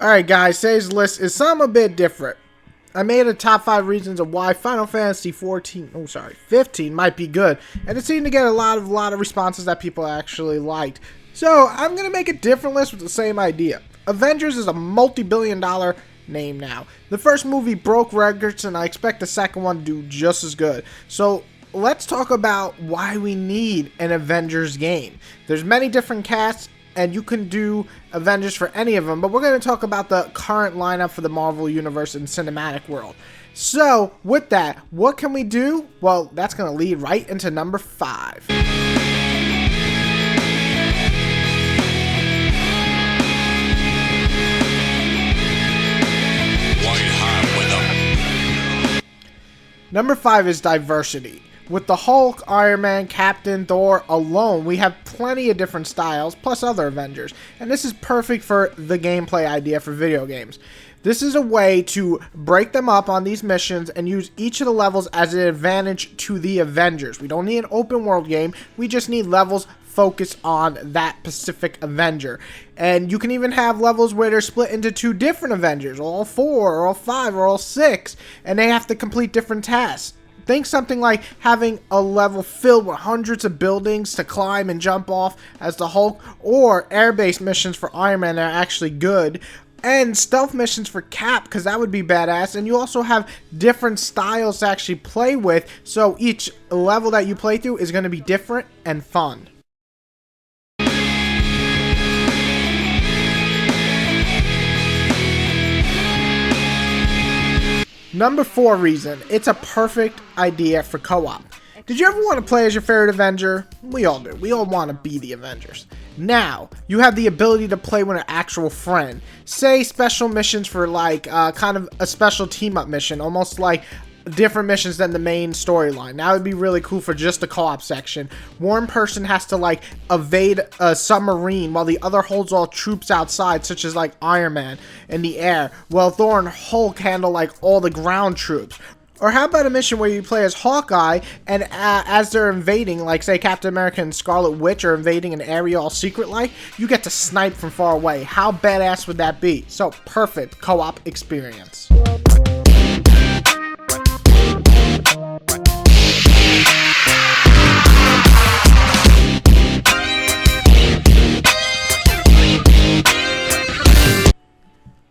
Alright guys, today's list is something a bit different. I made a top 5 reasons of why Final Fantasy 15 might be good. And it seemed to get a lot of responses that people actually liked. So, I'm going to make a different list with the same idea. Avengers is a multi-billion-dollar name now. The first movie broke records and I expect the second one to do just as good. So, let's talk about why we need an Avengers game. There's many different casts, and you can do Avengers for any of them, but we're going to talk about the current lineup for the Marvel Universe and cinematic world. So, with that, what can we do? Well, that's going to lead right into number 5. Number 5 is diversity. With the Hulk, Iron Man, Captain, Thor alone, we have plenty of different styles, plus other Avengers. And this is perfect for the gameplay idea for video games. This is a way to break them up on these missions and use each of the levels as an advantage to the Avengers. We don't need an open world game, we just need levels focused on that specific Avenger. And you can even have levels where they're split into 2 different Avengers, all 4, or all 5, or all 6, and they have to complete different tasks. Think something like having a level filled with hundreds of buildings to climb and jump off as the Hulk, or air-based missions for Iron Man that are actually good, and stealth missions for Cap, because that would be badass. And you also have different styles to actually play with, so each level that you play through is going to be different and fun. Number 4 reason, it's a perfect idea for co-op. Did you ever want to play as your favorite Avenger? We all do. We all want to be the Avengers. Now, you have the ability to play with an actual friend. Say special missions for like kind of a special team-up mission, almost like different missions than the main storyline. That would be really cool for just the co-op section. One person has to like evade a submarine while the other holds all troops outside, such as like Iron Man in the air, while Thor and Hulk handle like all the ground troops. Or how about a mission where you play as Hawkeye and as they're invading, like say Captain America and Scarlet Witch are invading an area all secret-like, you get to snipe from far away. How badass would that be? So perfect co-op experience.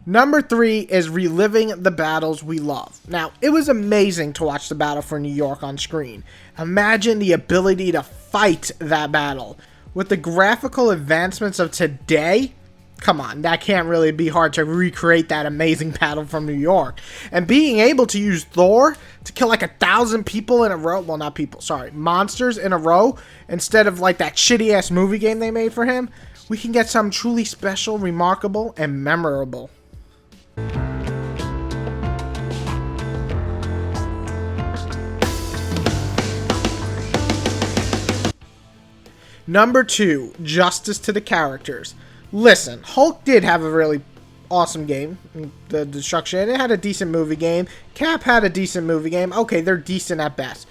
Number 3 is reliving the battles we love. Now, it was amazing to watch the battle for New York on screen. Imagine the ability to fight that battle. With the graphical advancements of today, come on, that can't really be hard to recreate that amazing battle from New York. And being able to use Thor to kill like 1,000 people in a row, well not people, sorry, monsters in a row, instead of like that shitty ass movie game they made for him, we can get something truly special, remarkable, and memorable. Number 2, justice to the characters. Listen, Hulk did have a really awesome game, the Destruction. It had a decent movie game. Cap had a decent movie game. Okay, they're decent at best.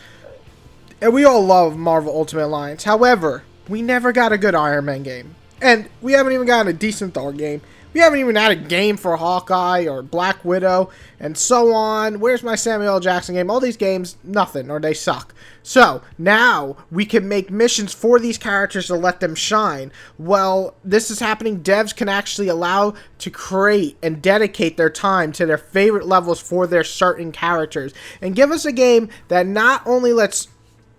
And we all love Marvel Ultimate Alliance. However, we never got a good Iron Man game. And we haven't even gotten a decent Thor game. We haven't even had a game for Hawkeye or Black Widow and so on. Where's my Samuel L. Jackson game? All these games, nothing, or they suck. So, now we can make missions for these characters to let them shine. Well, this is happening. Devs can actually allow to create and dedicate their time to their favorite levels for their certain characters. And give us a game that not only lets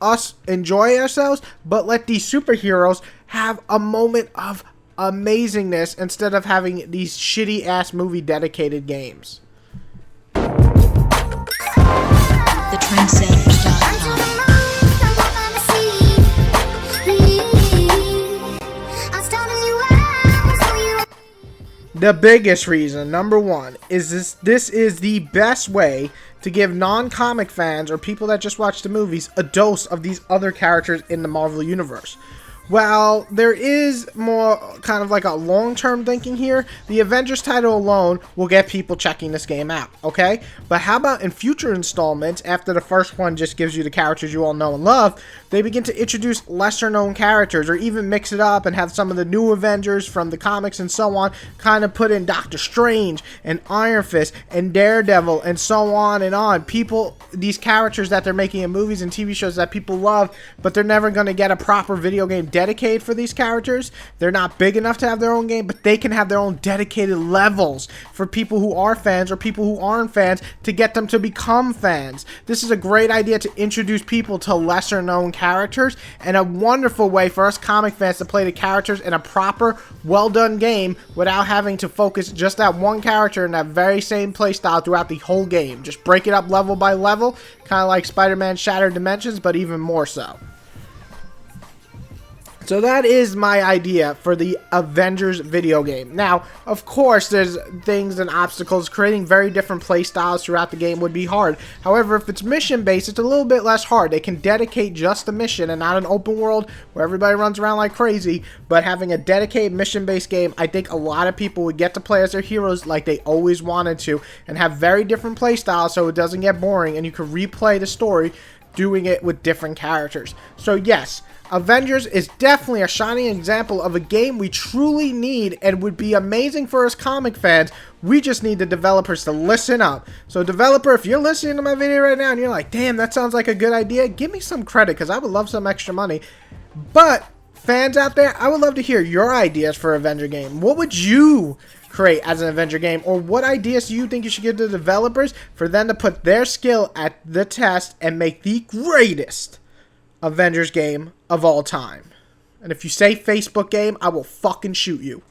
us enjoy ourselves, but let these superheroes have a moment of amazingness instead of having these shitty ass movie dedicated games. The biggest reason, number 1, is this is the best way to give non-comic fans or people that just watch the movies a dose of these other characters in the Marvel Universe. Well, there is more kind of like a long-term thinking here. The Avengers title alone will get people checking this game out, okay? But how about in future installments, after the first one just gives you the characters you all know and love, they begin to introduce lesser-known characters, or even mix it up and have some of the new Avengers from the comics and so on, kind of put in Doctor Strange and Iron Fist and Daredevil and so on and on. People, these characters that they're making in movies and TV shows that people love, but they're never going to get a proper video game dedicated for these characters. They're not big enough to have their own game, but they can have their own dedicated levels for people who are fans or people who aren't fans to get them to become fans. This is a great idea to introduce people to lesser known characters, and a wonderful way for us comic fans to play the characters in a proper, well done game without having to focus just that one character in that very same playstyle throughout the whole game. Just break it up level by level, kind of like Spider-Man Shattered Dimensions, but even more so. So that is my idea for the Avengers video game. Now, of course, there's things and obstacles. Creating very different play styles throughout the game would be hard. However, if it's mission-based, it's a little bit less hard. They can dedicate just the mission and not an open world where everybody runs around like crazy. But having a dedicated mission-based game, I think a lot of people would get to play as their heroes like they always wanted to, and have very different play styles so it doesn't get boring and you can replay the story doing it with different characters. So yes, Avengers is definitely a shining example of a game we truly need and would be amazing for us comic fans. We just need the developers to listen up. So developer, if you're listening to my video right now and you're like, damn, that sounds like a good idea, give me some credit because I would love some extra money. But fans out there, I would love to hear your ideas for an Avenger game. What would you create as an Avenger game, or what ideas do you think you should give to the developers for them to put their skill at the test and make the greatest Avengers game of all time? And if you say Facebook game, I will fucking shoot you.